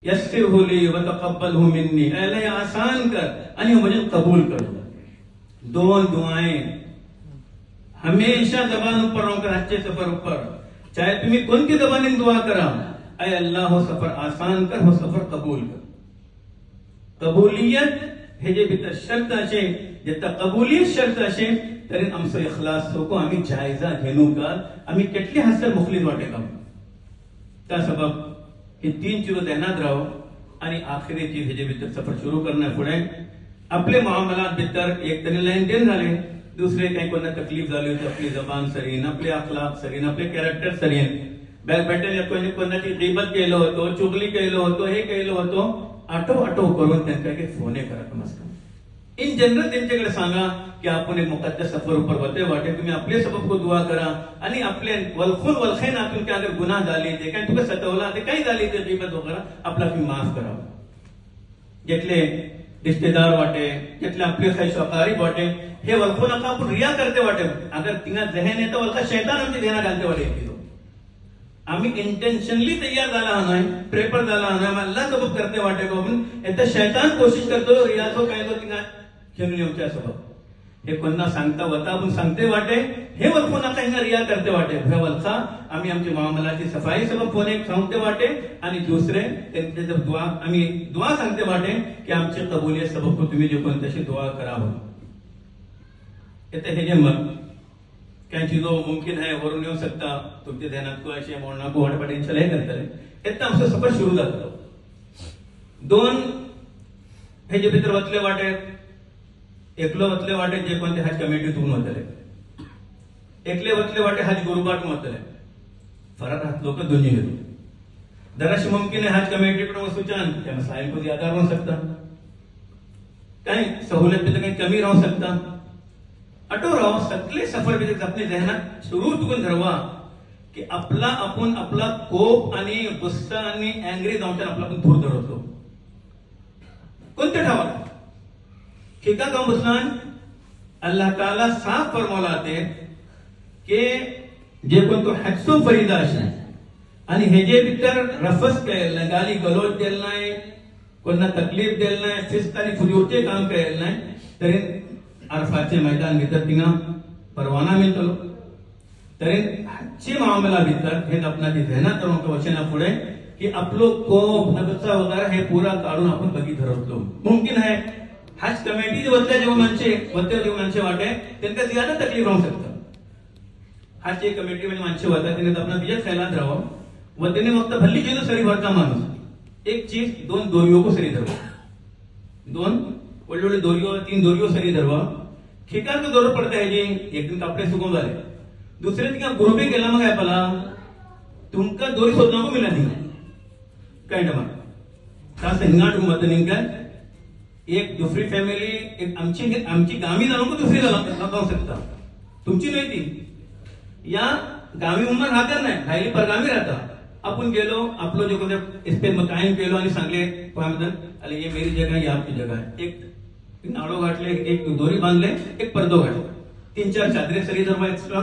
यस्सिरहु ली व तक़ब्बलहु मिन्नी, ऐ अल्लाह ये आसान कर आणि मुझे कबूल कर। दोन दुआएं हमेशा जबान ऊपर रखकर अच्छे सफर ऊपर, चाहे तुम्हें कौन की जबानी दुआ करा, ऐ अल्लाह हो सफर आसान कर, हो सफर कबूल कर। कबूलियत हे जे भितर शर्त असे, जेता कबूलियत शर्त असे तरी आमचो इखलास सोको आम्ही जायजा घेणू का, आम्ही केटली हसर मुखलीस वाटे का। त्या सबब ही तीन चीजों ध्यानात राहो आणि आखरी चीज हे जे भितर सफर सुरू करण्या पुढे आपले मुआमलात भितर एक तरी लेन देन झाले, दुसरे काही कोणा तकलीफ झाली होती, आपली जबान सरीन, आपले अखलाक सरीन, आपले कॅरेक्टर सरीन, बॅटल कोणाची गीबत केलं होतो, चुगली केलं होतो, हे केलं होतो, आठव करून त्यांना काही फोने करा कम से कम। इन जनरल त्यांच्याकडे सांगा की आपण एक मुकद्दस सफर ऊपर होते वाटे, तुम्ही आपले सबब को दुआ करा आणि आपले वलखून वलखेन आपण काय अगर गुन्हा झाले ते काय तुका सतवला ते काही झाली ते गीबत वगैरे आपला तुम्ही माफ करा। जेटले रिश्तेदार वाटे, जेटले आपले काही सहकारी वाटे, हे वलखून नका आपण रिया करते वाटे, अगर तिंगा जहन येतं वलखा शैतान आमची ध्याना घालते वाटे। आम्ही इंटेन्शनली तयार झाला नाही, प्रेपर झाला नाही, अल्लाह सबब करते वाटे को आपण आता शैतान कोशिश करतो रियाजो काय तो तिंगा खेळून येऊच्या सबब हे कोणा सांगता होता आपण सांगते वाटे, हे वलखून नका हिंगा रिया करते वाटे, हे वलखा आम्ही आमची मुआमलाची सफाई सबब फोन एक सांगते वाटे आणि दुसरे त्यांचे जब दुआ आम्ही दुआ सांगते वाटे की आमची कबूलियत सबब को तुम्ही जे कोण तशी दुआ करावं। हे जे मग क्या चीजों मुमकिन है वरून येऊ सकता तुमच्या ध्यानात को असे मोडना को वाटपाट इंशाल्लाह हे करतले इतना आमचं सफर सुरू जातो। दोन हे जे भितर वतले वाटे, एकलो वतले वाटे जे कोणते हज कमिटीतून वतले, एकले वतले वाटे हज गुरुबाट वतले, फरक हात लोक दोन्ही घेतो। जराशी मुमकिन है हज कमिटीकडे वसूचान त्या मसाइल को ज्यादा हो सकता, काही सहूलियत में काही कमी राहू सकता, अटो राहो सगळे सफर भितर अपने जहनात सुरू तुकून धरवा की आपला आपण आपला कोप आणि गुस्सा आणि अँग्री जाऊन आपला आपण दूर धरवतो। कोणते ठावा ठिका का मुसलान अल्लाह ताला साफ फरमावलाते के जे कोण तो हजसो फरीदा असे आणि हे जे भितर रफस केल नाही, गाली गलोच देल नाही, कोणा तकलीफ देल नाही, शिस्त आणि फुजूरचे काम केल नाही, तरी अरफाचे मैदान भितर तिंगा परवाना मिळतो। तरी हजचे मामला भितर हे आपणाची ध्यानात राहून वचना पुढे की आपलो कोप नगचा वगैरे हे पुरा काढून आपण बगी धरवतो। मुमकिन है हज कमिटी जे वतल्या जीवनांचे वाटे त्यांना ज्यादा तकलीफ राहू शकतं। हजची कमिटी म्हणजे माणसे वाटतात त्यांनी आपला बिजत खैलात राहावं व त्यांनी फक्त भल्ली चीज सरी भरता माणूस एक चीज दोन दोरियों को सरी धरवा, दोन बड़े दोरियों तीन दोरियों सरी धरवा, ठिकाण को दौर पड़ता है जी एक दिन कपड़े सुकून झाले, दुसरे दिन ग्रुपे गेला मग आपला तुमका दोरी शोधना को मिला नहीं काय डमा तास हिंगाट मत निंका एक दुसरी फॅमिली एक आमची गावी जाणून दुसरी जाऊ शकता, तुमची नाही ती या गावी उमर राहत्या नाही राहिली परगामी राहता। आपण गेलो आपलो जो कोणते इस्पेस में कायम केलो आणि सांगले अरे ये मेरी जगह है, ये आपकी जगह है, एक नाड़ो घाटले, एक दोरी बांधले, एक पर्दो घाटले, तीन चार चादरे सरी धर्मा एक्स्ट्रा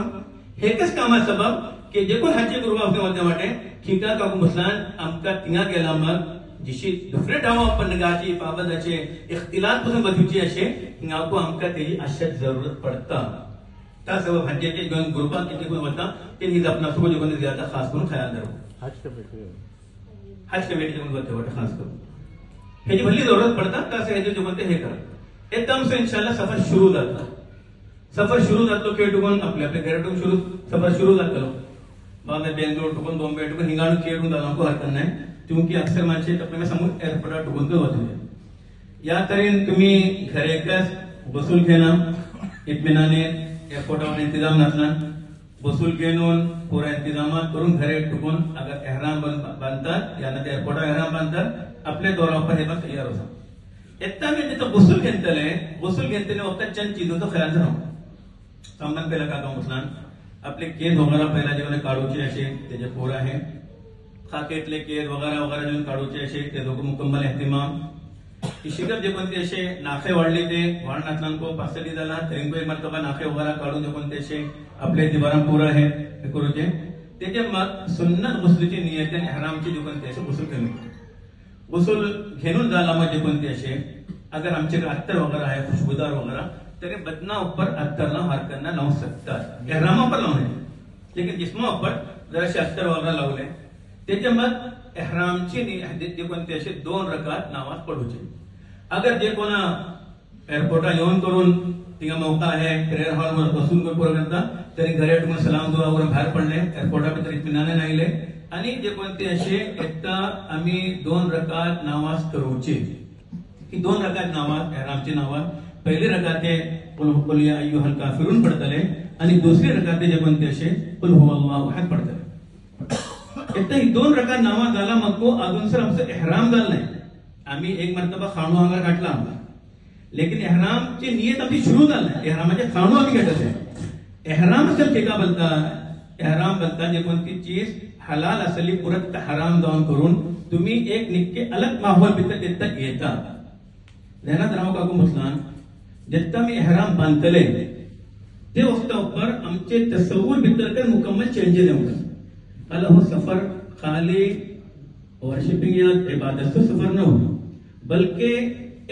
हेकच कामा सबब की जे कोण हाचे गुरुवा आपल्या मध्ये वाटे ठिका का मुसलान आमका तिंगा गेला मग जिशी दुसरे ठाव आपण नगाची पाबंदाचे इख्तिलाफ पासून बचूची असे हिंगा को आमका तेजी अशा जरूरत पडता। त्या सबब हज्जाचे गण गुरुबा किती कोण होता ते निज अपना सुको जो कोण ज्यादा खास करून ख्याल धरो। हज कमिटी कोण होते वाटे खास करून हे जी भली जरूरत पडता तसे हे जो कोणते हे करा एकदम से इंशाल्लाह सफर शुरू जाता। सफर शुरू जातो के टुकून आपल्या घरातून शुरू सफर शुरू जातो बाद में बेंगलोर टुकून बॉम्बे टुकून हिंगाणू केडून जाना को हरकत नाही क्योंकि अक्सर माणसे आपल्याला समोर एअरपोर्ट टुकून तो होते या तरीन तुम्ही घरे कस बसूल घेना इत्मीनाने एअरपोर्टवर इंतजाम नसला बसूल घेऊन पूरा इंतजामात करून घरे टुकून अगर एहराम बांधतात या नंतर एअरपोर्टवर एहराम बांधतात आपल्या दौरावर हे बस तयार होता। इतना में जितना बसूल घेते वक्त चंद चीजों का ख्याल रहा सामान पहिला काका मुसलान आपले केस वगैरे पहिला जेवण काढूचे असे त्याचे पोर आहे खाकेतले केस वगैरे वगैरे जेवण काढूचे असे ते लोक मुकम्मल एहतिमाम शिकत जे कोणते असे नाखे वाढले ते वाढनातलांको पासली झाला तरी एक मर्तबा नाखे वगैरे काढून जे कोणते असे आपले दिवारा पूर आहे हे करूचे त्याचे मग सुन्नत गुसलीची नियत आणि हरामची जे कोणते असे गुसल कमी गुसल घेऊन जाला म्हणजे कोणते असे अगर आमचे अत्तर वगैरह आहे खुशबूदार वगैरह तेरे बदना ऊपर अत्तर ना हार करना लावू शकतात एहरामा पर लावणे लेकिन जिस्मा ऊपर जराशे अत्तर वगैरह लावले त्याच्या मग एहरामची जे कोणते असे 2 रकात नामाज पढूचे अगर जे कोणा एअरपोर्टला येऊन करून तिंगा मौका आहे प्रेयर हॉल वर बसून कोण पुरं करता तरी घरी तुम्ही सलाम दुआ वरून बाहेर पडले एअरपोर्टा भितर इत्मिनाने नाहीले आणि जे कोणते असे एकदा आम्ही 2 रकात नामाज करूचे ही 2 रकात नामाज एहरामची नामाज पहिली रकाते कुल या अय्युहल काफिरून पडतले आणि दुसरी रकाते जे कोणते असे कुल हुवल्लाहु अहद पडतले एकदा ही 2 रकात नामाज झाला मग तो अजून सर आमचं एहराम झालं नाही आम्ही एक मर्तबा खाणू अंगार घातला आम्हाला लेकिन एहरामची नियत आमची सुरू झाली नाही एहरामाचे खाणू आम्ही घातले एहराम असेल ठेका बोलता एहराम बोलता जे कोणती चीज हलाल असली पुरत हराम जाऊन करून तुम्ही एक निक्के अलग माहोल भितर देता येता ध्यानात राहू काकू मुसलान जेत्ता मी एहराम बांधतले ते वक्ता ऊपर आमचे तसव्वुर भितर कर मुकम्मल चेंजेस होता अल्लाह हो सफर खाली वर्शिपिंग या इबादत से सफर न हो बल्कि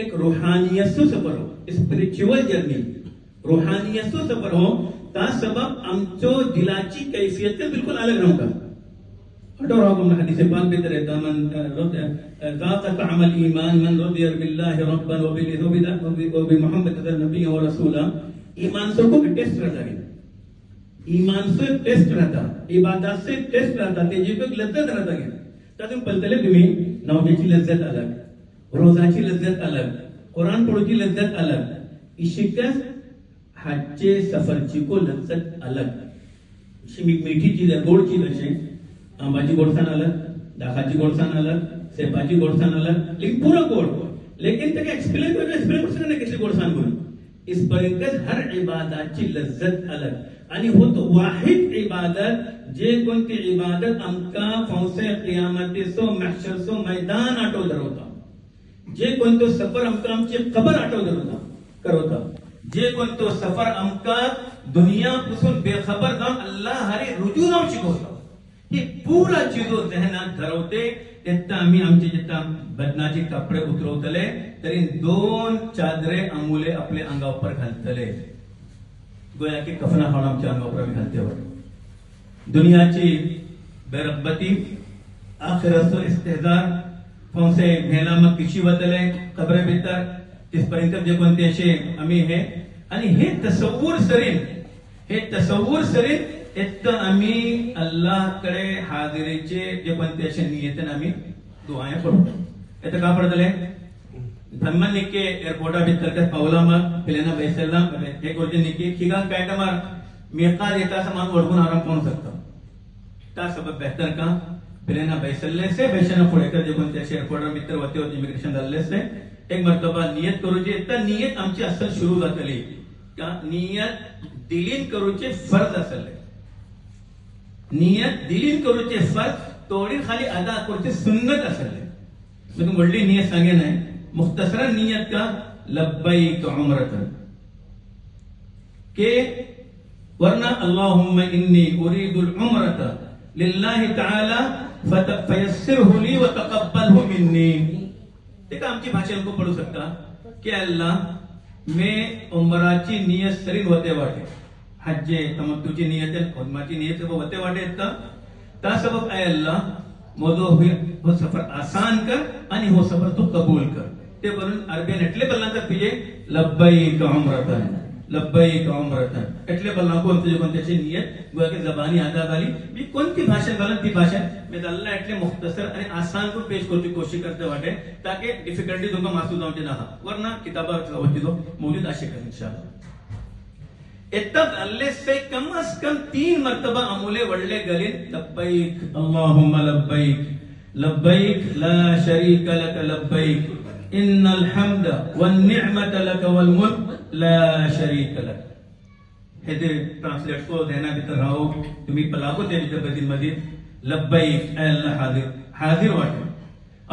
एक रूहानियत से सफर हो स्पिरिचुअल जर्नी रूहानियत से सफर हो ता सबब आमचो दिलाची कैफियत बिल्कुल अलग रहूगा अटोरागम हदीस पाक भीतर रहता मन ज़ात तअमल ईमान मन रदिया बिल्लाहि रब्बन व बिमुहम्मद नबी व रसूला ईमान से को टेस्ट रहता है ईमान से टेस्ट रहता इबादत से टेस्ट रहता ते जी को लज्जत रहता है तातून पलतले तुम्ही नमाजची लज्जत अलग रोजाची लज्जत अलग कुरान पढूची लज्जत अलग इशिकस हजचे सफरची को लज्जत अलग मीठी चीज है गोड चीज असे आंबाची गोडसान अलग दाखाची गोडसान अलग सेपाची गोडसान अलग लेकिन पूरा गोड लेकिन तक एक्सप्लेन कर सकते किसी गोडसान बोल इस बरकत हर इबादतची लज्जत अलग आणि होतो वाहिद इबादत जे कोणती इबादत आमका फौसे क़ियामतीसो महशरसो मैदान आठवदर होता जे कोणतो सफर आमका आमची कबर आठवदर होता करवता जे कोणतो सफर आमका दुनिया पासून बेखबर जाऊन अल्लाह हरी रुजू जाऊन शिकवतो हे पूरा चीजो जहनात धरवते तेत्ता आम्ही आमचे जिता बदनाचे कपडे उतरवतले तरी 2 चादरे अमूले आपले अंगावर घालतले गोया की कफना खाऊन आमच्या अंगावर घालते दुनियाची बेरगबती आखिरतो इस्तेजार फौसे भेला मग किशी वतले कबरे भीतर तिसपर्यंत जे कोणते असे आम्ही हे आणि हे तसव्वुर सरीन इतकं आम्ही अल्लाहकडे हाजिरीचे जे कोणते असे नियतन आम्ही दुआया पडतो इथं का पडतले धम्मन निके एअरपोर्टा भीतर का पावला मग पिलेना बैसला एक गोष्ट निके खिगा काय का मार मेका देता समान ओळखून आराम करू शकतो त्या सबब बेहतर का पिलेना बैसले से बैसना पुढे कर जे कोणते असे एअरपोर्टा भीतर होते इमिग्रेशन झाले से एक मर्तबा नियत करूची तर नियत आमची असल सुरू जातली का नियत दिलीन करूचे फर्ज असले नियत दिलीन करूचे फर्ज तोडी खाली अदा करूचे सुन्नत असले मी वडली नियत सांगे नाही मुख्तसरा नियत का लब्बैक उम्रतन के वरना अल्लाहुम्मा इन्नी उरीदुल उम्रता लिल्लाहि तआला फयस्सिरहु ली व तक़ब्बलहु मिन्नी ते का आमची भाषा लोक पडू शकता की अल्लाह मैं उमराची नियत सरीन होते वाटे हज्जे तमत्तुची नियत उमराची नियत होते वाटे ता सबब ऐ अल्लाह मोदो हो सफर आसान कर आणि हो सफर तू कबूल कर ते बोलून अरबियन एटले बल्लांतर पिजे लब्बैक उम्रतन एटले बल्ला कोणते कोणत्याची नियत गोया की जबानी अदा झाली मी कोणती भाषा घालन ती भाषा मी अल्लाह एटले मुख्तसर आणि आसान को पेश करची कोशिश करते वाटे ताकि डिफिकल्टी तुमका मासू जाऊचे ना वरना किताबा होती तो मौजूद आशे कर इंशाअल्लाह इतब अल्लाह से कम अज कम 3 मर्तबा अमूले वडले गलिन लब्बैक अल्लाहुम्मा लब्बैक लब्बैक ला शरीक लक लब्बैक इन्नल हम्द वन निअमत लक वल मुल्क ला शरीक लक हे ते ट्रांसलेट को देना भीतर राहो तुम्ही पलाको ते भीतर मध्ये लब्बैक ऐ अल्लाह हाजिर वाटे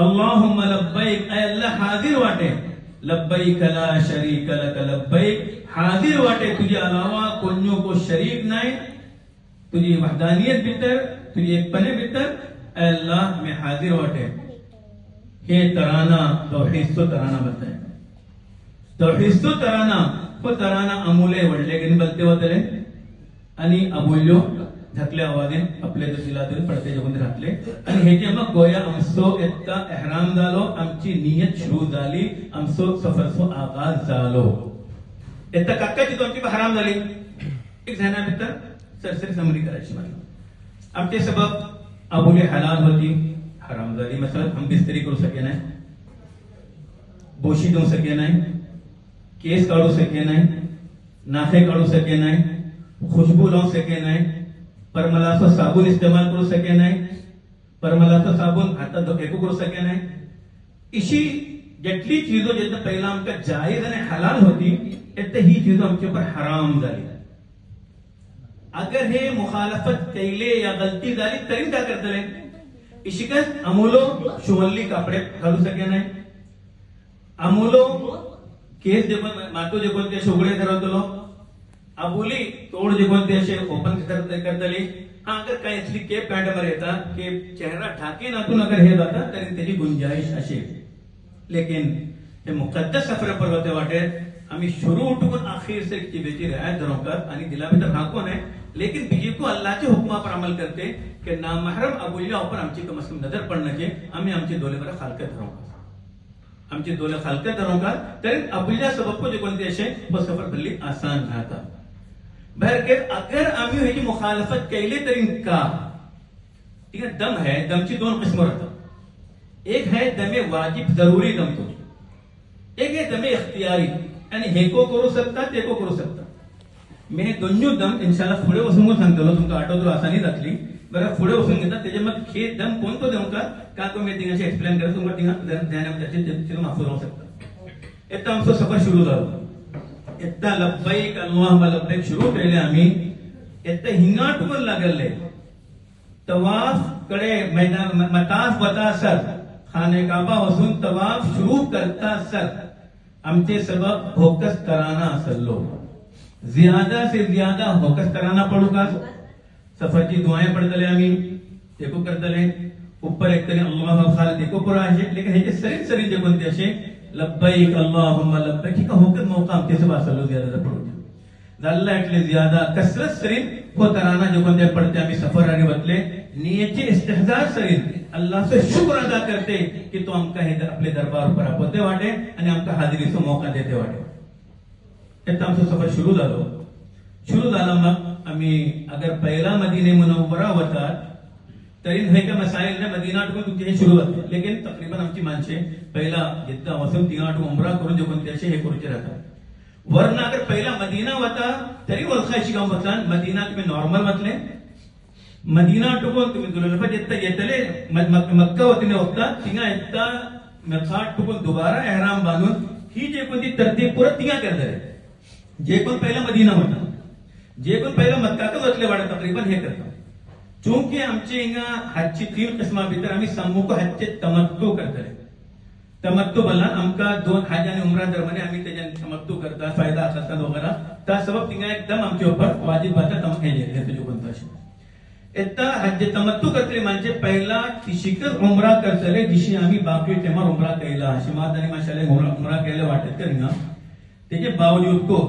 अल्लाहुम्मा लब्बैक ऐ अल्लाह हाजिर वाटे लब्बैक ला शरीक लक लब्बैक हाजिर वाटे तुझे अलावा कोन्यो को शरीक नाही तुझी वहदानियत भीतर तुझी एकपणे भीतर ऐ अल्लाह मैं हाजिर वाटे हे तराना तौहीदचो तराना बताय. तौहीदचो तराना हो तराना अमूले व्हडले घेऊन बलते वतले आणि अबोल्यो धकल्या आवाजान आपल्या दिलातून पडते जगून राखले आणि हेचे मग गोया आमचो येता एहराम जालो, आमची नियत सुरू झाली, आमचो सफरचो आगाज जालो. येता काकाची तो आमची हराम झाली. एक जणा भितर सरसरी समरी करायची मला. आमचे सबब अबोली हलाल होती, हराम झाली. मसलन हम बिस्तरी करू सके नाही, बोशी देऊ सके नाही, केस काढू सके नाही, नाखे काढू सके नाही, खुशबू लावू सके नाही, परमलाचो साबून इस्तेमाल करू सके नाही, परमलाचो साबून हातात धोकेको करू सके नाही. इशी जेटली चीजो जेन्ना पहिला आमकां जायज आणि हलाल होती तेन्ना ही चीजो आमचे ऊपर हराम झाली. अगर हे मुखालफत केले या गलती झाली तरी काय करतले. इशिकच अमूलो शिवल्ली कापडे घालू सके नाही, अमूलो केस जे मातो जे कोणते उघडे धरवतलो, अबोली तोड जे कोणते असे ओपन करतली. हा अगर काही असली केप पॅन्ट मध्ये येतात की चेहरा ढाके नातून अगर हे जातात तरी त्याची गुंजाइश असेल. लेकिन हे मुकद्दस सफर पर होते वाटेत आम्ही शुरू उठून आखिर से चीजेची रियायत धरवतात आणि दिला भी तर हाको नाही. लेकिन बीजी को अल्लाह के हुक्मा पर अमल करते कि नामहरम अबुलिया ऊपर आमची कम से कम नजर पडणे चे आम्ही आमचे डोले बरं खालकत धरवतात. आमचे डोले खालकत धरवतात तरी अबुलिया सबब को जे कोणते असे वो सफर भल्ली आसान राहतात. बाहेर के अगर आम्ही ह्याची मुखालफत केली तरी का ठीक है. दम है, दमची दोन किस्म राहतात. एक है दमे वाजिब जरूरी दम तो, एक है दमे इख्तियारी आणि हेको करू शकता तेको करू शकता. मी दोन्ही दम इंशाल्लाह पुढे बसून सांगतो तुमका आठवतो आसानी जातली. बरं पुढे बसून घेतात त्याच्या मग हे दम कोणतो देऊ का तो मी तिघांशी एक्सप्लेन करतो तुमका तिघा ध्यानामध्ये माफूज राहू शकता. एकदा आमचं सफर सुरू झालं. एकदा लब्बैक अल्लाहुम्मा लब्बैक सुरू केले आम्ही. एकदा हिंगाट पण लागले तवाफ कडे मैदान मताफ बता सर खाने काबा बसून तवाफ सुरू करता सर आमचे सबब होकस तराना असलो. ज्यादा से ज्यादा होकस तराना पडू का. सफरची दुआएं पडतले आम्ही देखो करतले. ऊपर एक तरी अल्लाह खाल देखो पुरा आहे. लेकिन ह्याचे सरी सरी जे कोणते असे लब्बैक अल्लाहुम्मा लब्बैक ही का होकस मौका आमचे सब असलो ज्यादा पडू झाला. એટલે ज्यादा कसरत सरीन हो तराना जे कोणते पडते आम्ही सफर आणि बतले नियचे इस्तेहजार सरीन अल्लाह से शुक्र अदा करते की तो आमका हे आपले दरबार पर आपते वाटे आणि आमका हाजरीचा मौका देते वाटे. एकदा आमचं सफर सुरू झालो. सुरू झाला मग आम्ही अगर पहिला मदीने मुनव्वरा होता तरी हे का मसाइल ने मदीना टून तुमचे हे सुरू होते. लेकिन तकरीबन आमची माणसे पहिला जिद्दा वसून तिघाट उमरा करून जे कोणते असे हे करूचे राहतात. वरना अगर पहिला मदीना होता तरी ओळखायची काम होता. मदीना तुम्ही नॉर्मल म्हटले मदीना टुकून तुम्ही दुलफा येता येतले मक्का होतीने होता तिघा एकदा मखाट टुकून दुबारा एहराम बांधून ही जे कोणती तरतीब परत तिघा करतात. जे कोण पहिला मदीना होता जे कोण पहिला मक्कातच असले वाटत तकरीबन हे करतात. चूंकि आमचे हिंगा हजची 3 किस्मा भितर आम्ही सम्मुख हजचे तमत्तु करतले. तमत्तु बला आमका 2 हज आणि उमरा दरम्यान आम्ही त्याच्या तमत्तु करता फायदा असतात वगैरे त्या सबब तिघा एकदम आमच्या ऊपर वाजिब बाता तम हे जे जो कोणता असे. एकदा हज तमत्तु करतले म्हणजे पहिला तिशिकर उमरा करतले दिशी आम्ही बाकी टेमर उमरा केला शिमात आणि माशाल्लाह उमरा केले वाटत करीना. त्याचे बावजूद को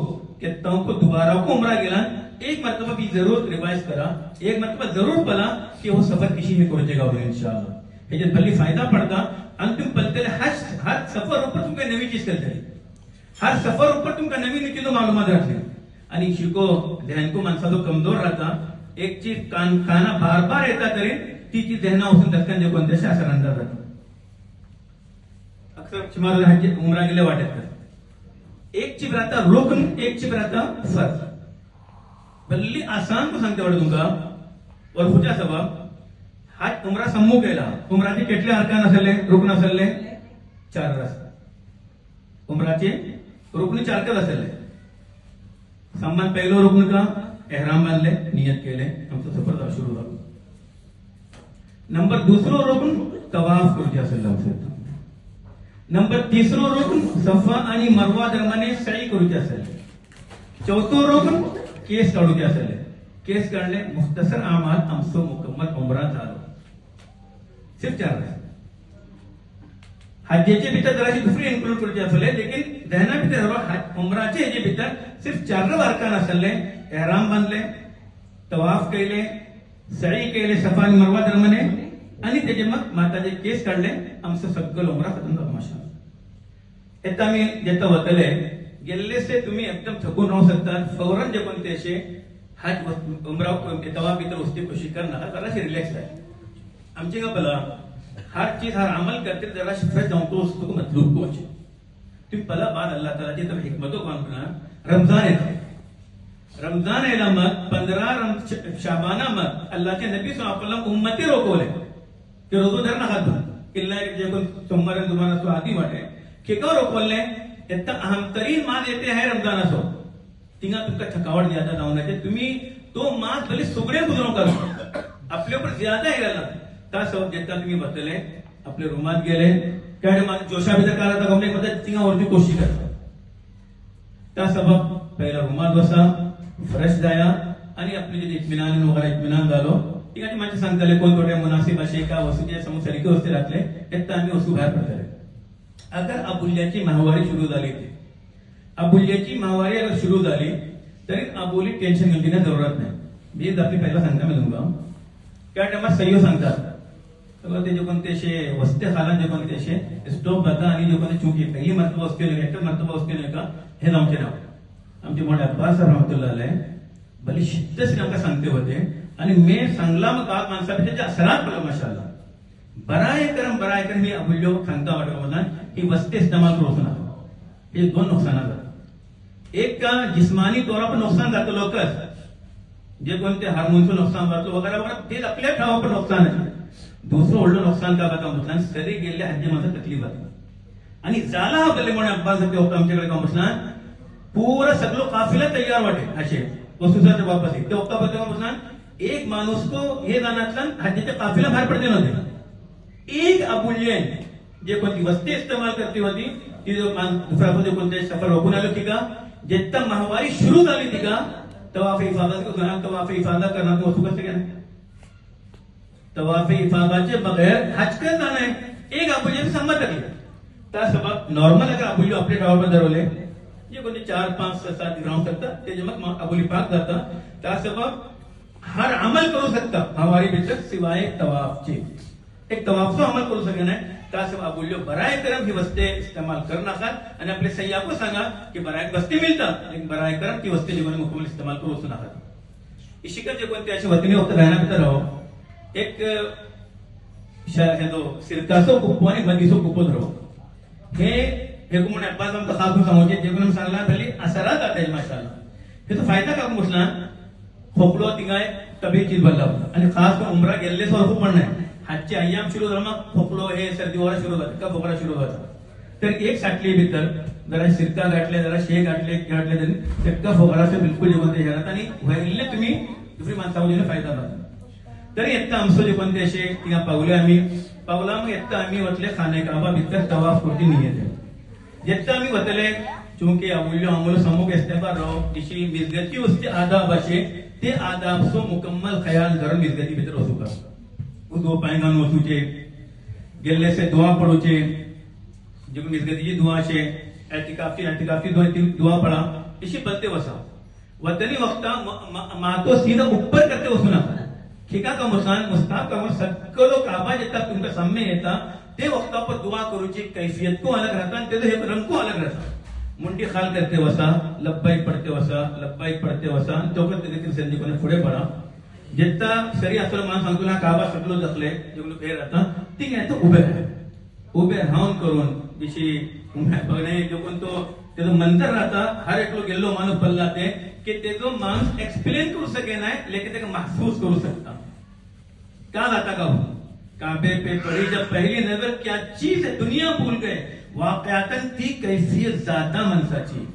कि तुमको दोबारा को उमरा गेला एक मरतबा की जरूर रिवाइज करा. एक मरतबा जरूर पला कि वो सफर किसी भी करूचेगा इंशाअल्लाह. हे जे भली फायदा पडता आणि तुम पलतले हर सफर ऊपर तुमका नवी चीज करते. हर सफर ऊपर तुमका नवी चीजो मालूमात राहते आणि शिको ध्यान को माणसाचो कमजोर राहता. एक चीज काना बार बार येता तरी ती चीज ध्याना उसून दक्कन जे कोणते असे असर अंदाज राहतो. अक्सर शिमार हज उमरा गेले वाटत एक चीज राहता रुकन एक चीज राहता फर्ज. भल्ली आसान को सांगते वाटत तुमका और हुच्या सबब हाज उमरा सम्मू केला. उमराचे केटले अर्कान असले रुकन असले 4 रस्ता. उमराचे रुकन 4 कच असले. सम्मान पहिलो रुकन का एहराम बांधले नियत केले आमचं सफर सुरू झालं. नंबर दुसरो रुकन तवाफ करूचे असेल आमचे. नंबर तिसरो रुकन सफा आणि मरवा दरम्यान सई करूचे असेल. चौथो रुकन केस काढूचे असेल. केस काढले मुख्तसर अमाल आमचं मुकम्मल उमरा झालो. सिर्फ 4 रस्ते. हजेचे भितर जराशी दुसरी इन्क्लूड करची असले लेकिन दहना भितर उमराचे हेजे भितर सिर्फ 4 वारकान असले एहराम बांधले तवाफ केले सई केले सफा आणि मरवा धर्मने आणि त्याचे मग माताचे केस काढले आमचं सगळं उमरा खतम झाला माशाल्लाह आता मी जेता वतले गेल्ले से तुम्ही एकदम थकून राहू शकतात फौरन जे कोणते असे हज उमरा तवाफ भितर उसकी कोशिश करना जराशी रिलॅक्स आहे आमचे का भला हर चीज हर अमल करते जरा फ्रेश जाऊं तो उसको मतलूब पहुंचे तुम पला बाद अल्लाह ताला जी तरफ हिकमतों काम करना रमजान है रमजान है मग 15 शाबाना मग अल्लाह के नबी सल्लल्लाहु अलैहि वसल्लम उम्मती रोकवले की रोजो धरणं खात इल्ला जे कोण सोमवार तुम्हाला तो आधी वाटे की का रोकवले इतना अहमतरीन मास येते है रमजान असो तिंगा तुमका थकावट ज्यादा जाऊनाचे तुम्ही तो मास भले सगळे गुजरो करो आपल्या ऊपर ज्यादा है अल्लाह त्या सबब जेता तुम्ही बदले आपले रुमात गेले काय मान जोशा भीतर काढा तर गमने मदत तिंगा वरची कोशिश करता त्या सबब पहिला रुमात बसा फ्रेश जाया आणि आपले जे इत्मिनान वगैरे इत्मिनान झालो तिघांची माझे सांगताले कोण थोडे मुनासिब असे का वसूचे समोर वस्ते राहतले येता आम्ही वस्तू बाहेर पडतले अगर अबुल्याची महावारी सुरू झाली अबुल्याची महावारी अगर सुरू झाली तरी अबुली टेन्शन घेण्याची जरूरत नाही मी आपली पहिला सांगता मी तुमका त्या टायमात सह्यो सांगतात ते जे कोणते असे वस्ते खाला जे कोणते असे स्टॉप जाता आणि जे कोणते चुकी पहिली मर्तबा वस्ते नाही एकटं मर्तबा वस्ते नाही का हे आमचे नाव आमचे मोठे अब्बास रहमतुल्लाह अलैह भले शिद्दत आमका सांगते होते आणि मी सांगला मग काळ माणसापेक्षा असरात पडला माशाल्लाह बराय करम मी अबुल्यो सांगता वाटत मला ही वस्ते इस्तेमाल करू नका हे दोन नुकसान जातात एक का जिस्मानी तौर पर नुकसान जातं लोकच जे कोणते हार्मोनचं नुकसान जातो वगैरे वगैरे ते आपल्या ठावावर नुकसान आहे दुसरं ओढलं नुकसान का बघा म्हटलं सरी गेले हज्जे माझा तकलीफ आहे आणि झाला हा भले म्हणून अब्बास होता आमच्याकडे का म्हटलं पूरा सगळं काफिला तयार वाटे असे वस्तूचा वापस ते होता म्हटलं एक माणूस को हे जाण्यातला हज्जेच्या काफिला बाहेर पडते नव्हते एक अबुल्यन जे कोणती वस्ती इस्तेमाल करते होती ती जो दुसरा जो कोणते सफर रोखून आलो की का जेत्ता महावारी सुरू झाली ती का तवाफ इफादा करना तो वस्तू कसं केलं तवाफ इफादाचे बगैर हज कर जाना है एक अबुल्य संमत केली त्या सबब नॉर्मल अगर अबुल्य आपल्या टावर पर धरवले जे कोणते 4 5 6 7 ग्राउंड सकता ते मग अबुली पाक जाता त्या सबब हर अमल करू शकता हमारी भीतर सिवाय तवाफचे एक तवाफचा अमल करू शकत नाही त्या सबब अबुल्य बराय करम ही वस्ते इस्तेमाल कर नकात आणि आपले सय्या को सांगा की बराय वस्ते मिळतात लेकिन बराय करम ती वस्ते जीवन मुकम्मल इस्तेमाल करू नकात इशिका जे कोणते असे वतनी वक्त राहणार तर राहो एक सिरकाचो कुप्पो आणि मदीचो कुप्पो धरो हे म्हणून अब्बास आमचा खास सांगोचे जे कोण सांगला भली असरा जाता माशाल्लाह हे तो फायदा का मुसला खोकलो तिंगाय तबी चीज बदला आणि खास तो उमरा गेल्ले सो पण नाही हातचे अय्याम सुरू झाला मग खोकलो हे सर्दी वगैरे सुरू होतात का खोकला सुरू होता तर एक साठली भीतर जरा सिरका गाठले जरा शे गाठले तरी त्या खोकला से बिलकुल जेवण ते घरात आणि व्हायले तुम्ही दुसरी माणसावर फायदा होता तरी येता आमचं जे कोणते असे तिला पावले आम्ही पावला मग येता आम्ही वतले खाने काबा भितर तवाफ करती नियत आहे येता आम्ही वतले चूंकि अमूल्य अमूल सम्मुख इस्तेमाल रहो किसी मिजगती उसके आदाब असे ते आदाब सो मुकम्मल ख्याल करून मिजगती भितर वसू का दो पायंगान वसूचे गेल्ले से दुआ पडूचे जो मिजगतीची दुआ छे एतिकाफी दुआ पड़ा इसी बलते वसा वतनी वक्ता मातो सीधा ऊपर करते वसू ना ठिका का मुस्ताब का सगळं काबा जेता तुमच्या सामने येता ते वक्ता पर दुआ करूची कैफियत को अलग रहता है ते रंग को अलग रहता मुंडी खाल करते वसा लब्बाईक पडते वसा चौकत देखील संधी कोणी पुढे पडा जेता सरी असलं मला सांगतो ना काबा सगळं जखले जेवढं बाहेर राहता ती काय तो उभे राहून करून दिशी बघणे जो कोण तो त्याचं मंतर राहता हर एकलो गेल्लो माणूस पडला ते कि तेजो माणूस एक्सप्लेन करू सके नाही लेकिन ते महसूस करू सकता क्या लाता का काबे पे पड़ी जब पहली नजर क्या चीज है दुनिया भूल गए वाकयातन ती कैफियत ज्यादा मनसाची